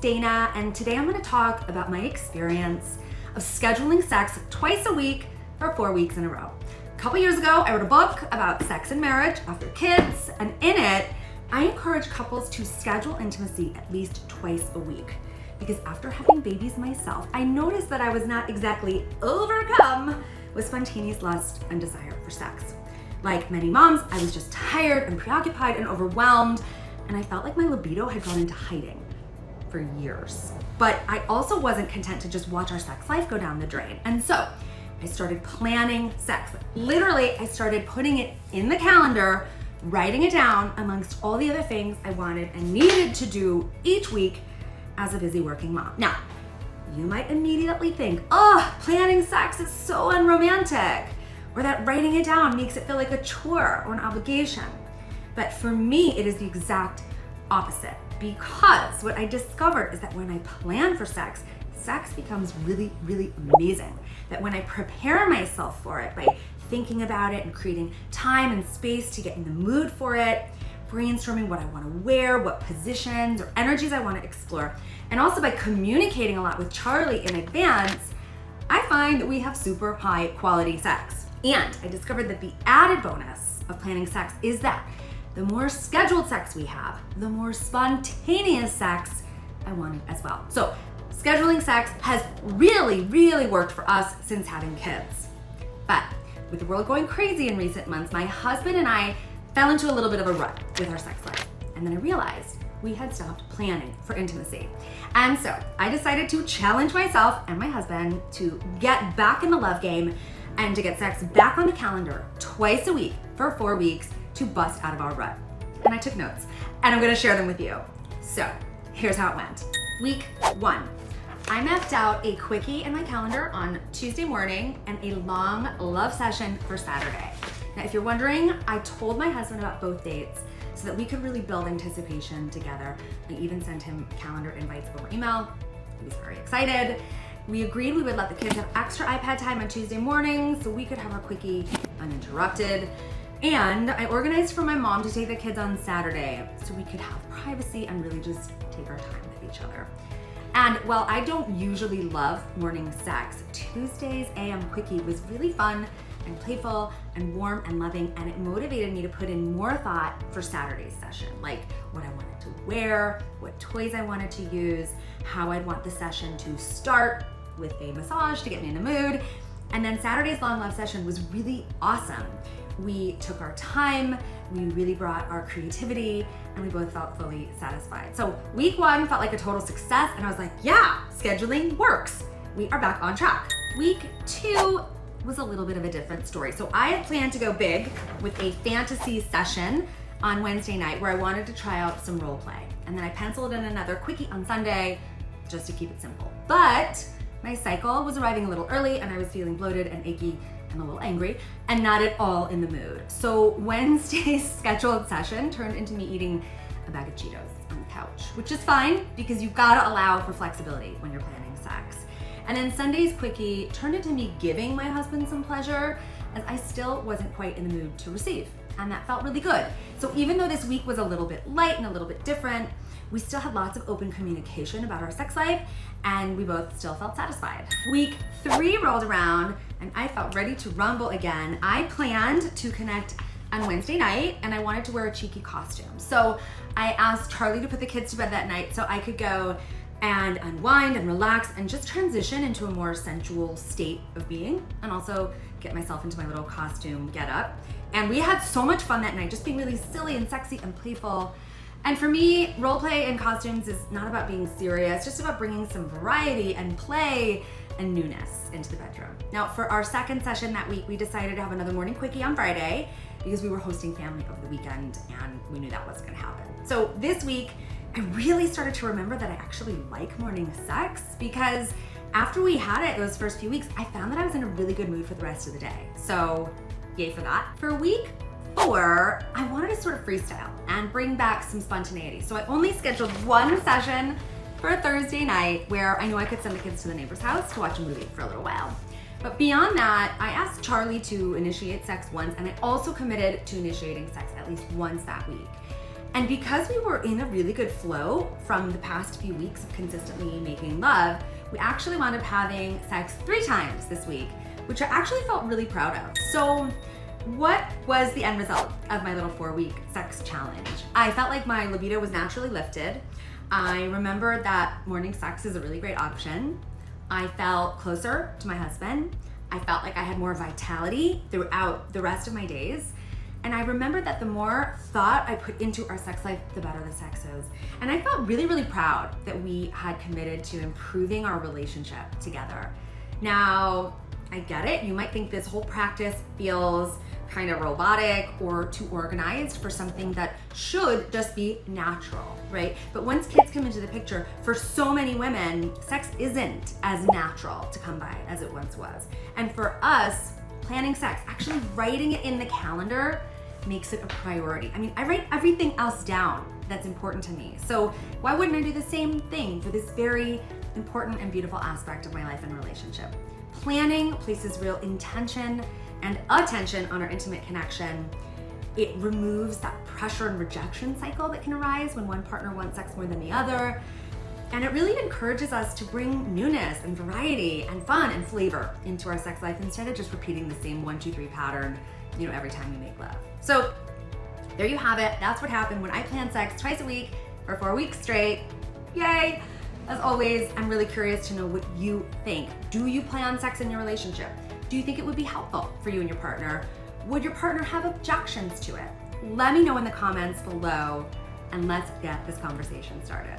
Dana, and today I'm going to talk about my experience of scheduling sex twice a week for 4 weeks in a row. A couple years ago, I wrote a book about sex and marriage after kids, and in it, I encourage couples to schedule intimacy at least twice a week. Because after having babies myself, I noticed that I was not exactly overcome with spontaneous lust and desire for sex. Like many moms, I was just tired and preoccupied and overwhelmed, and I felt like my libido had gone into hiding for years. But I also wasn't content to just watch our sex life go down the drain. And so I started planning sex. Literally, I started putting it in the calendar, writing it down amongst all the other things I wanted and needed to do each week as a busy working mom. Now, you might immediately think, oh, planning sex is so unromantic, or that writing it down makes it feel like a chore or an obligation. But for me, it is the exact opposite, because what I discovered is that when I plan for sex, sex becomes really, really amazing. That when I prepare myself for it by thinking about it and creating time and space to get in the mood for it, brainstorming what I want to wear, what positions or energies I want to explore, and also by communicating a lot with Charlie in advance, I find that we have super high quality sex. And I discovered that the added bonus of planning sex is that the more scheduled sex we have, the more spontaneous sex I wanted as well. So scheduling sex has really, really worked for us since having kids. But with the world going crazy in recent months, my husband and I fell into a little bit of a rut with our sex life. And then I realized we had stopped planning for intimacy. And so I decided to challenge myself and my husband to get back in the love game and to get sex back on the calendar twice a week for 4 weeks to bust out of our rut. And I took notes and I'm gonna share them with you. So here's how it went. Week 1. I mapped out a quickie in my calendar on Tuesday morning and a long love session for Saturday. Now, if you're wondering, I told my husband about both dates so that we could really build anticipation together. I even sent him calendar invites over email. He was very excited. We agreed we would let the kids have extra iPad time on Tuesday morning so we could have our quickie uninterrupted. And I organized for my mom to take the kids on Saturday so we could have privacy and really just take our time with each other. And while I don't usually love morning sex, Tuesday's AM quickie was really fun and playful and warm and loving, and it motivated me to put in more thought for Saturday's session, like what I wanted to wear, what toys I wanted to use, how I'd want the session to start with a massage to get me in the mood. And then Saturday's long love session was really awesome. We took our time, we really brought our creativity, and we both felt fully satisfied. So week 1 felt like a total success, and I was like, yeah, scheduling works. We are back on track. Week 2 was a little bit of a different story. So I had planned to go big with a fantasy session on Wednesday night where I wanted to try out some role play. And then I penciled in another quickie on Sunday just to keep it simple. But my cycle was arriving a little early and I was feeling bloated and achy and a little angry and not at all in the mood. So Wednesday's scheduled session turned into me eating a bag of Cheetos on the couch, which is fine because you've got to allow for flexibility when you're planning sex. And then Sunday's quickie turned into me giving my husband some pleasure as I still wasn't quite in the mood to receive. And that felt really good. So even though this week was a little bit light and a little bit different, we still had lots of open communication about our sex life and we both still felt satisfied. Week 3 rolled around and I felt ready to rumble again. I planned to connect on Wednesday night and I wanted to wear a cheeky costume. So I asked Charlie to put the kids to bed that night so I could go and unwind and relax and just transition into a more sensual state of being and also get myself into my little costume get up. And we had so much fun that night, just being really silly and sexy and playful. And for me, role play in costumes is not about being serious, just about bringing some variety and play and newness into the bedroom. Now, for our second session that week, we decided to have another morning quickie on Friday because we were hosting family over the weekend and we knew that wasn't gonna happen. So this week, I really started to remember that I actually like morning sex because after we had it those first few weeks, I found that I was in a really good mood for the rest of the day. So yay for that. For week 4, I wanted to sort of freestyle and bring back some spontaneity. So I only scheduled one session for a Thursday night where I knew I could send the kids to the neighbor's house to watch a movie for a little while. But beyond that, I asked Charlie to initiate sex once, and I also committed to initiating sex at least once that week. And because we were in a really good flow from the past few weeks of consistently making love, we actually wound up having sex 3 times this week, which I actually felt really proud of. So what was the end result of my little 4-week sex challenge? I felt like my libido was naturally lifted. I remembered that morning sex is a really great option. I felt closer to my husband. I felt like I had more vitality throughout the rest of my days. And I remembered that the more thought I put into our sex life, the better the sex is. And I felt really, really proud that we had committed to improving our relationship together. Now, I get it. You might think this whole practice feels kind of robotic or too organized for something that should just be natural, right? But once kids come into the picture, for so many women, sex isn't as natural to come by as it once was. And for us, planning sex, actually writing it in the calendar, makes it a priority. I mean, I write everything else down that's important to me. So why wouldn't I do the same thing for this very important and beautiful aspect of my life and relationship? Planning places real intention and attention on our intimate connection. It removes that pressure and rejection cycle that can arise when one partner wants sex more than the other. And it really encourages us to bring newness and variety and fun and flavor into our sex life instead of just repeating the same 1, 2, 3 pattern, every time we make love. So there you have it. That's what happened when I planned sex twice a week for 4 weeks straight. Yay! As always, I'm really curious to know what you think. Do you plan sex in your relationship? Do you think it would be helpful for you and your partner? Would your partner have objections to it? Let me know in the comments below, and let's get this conversation started.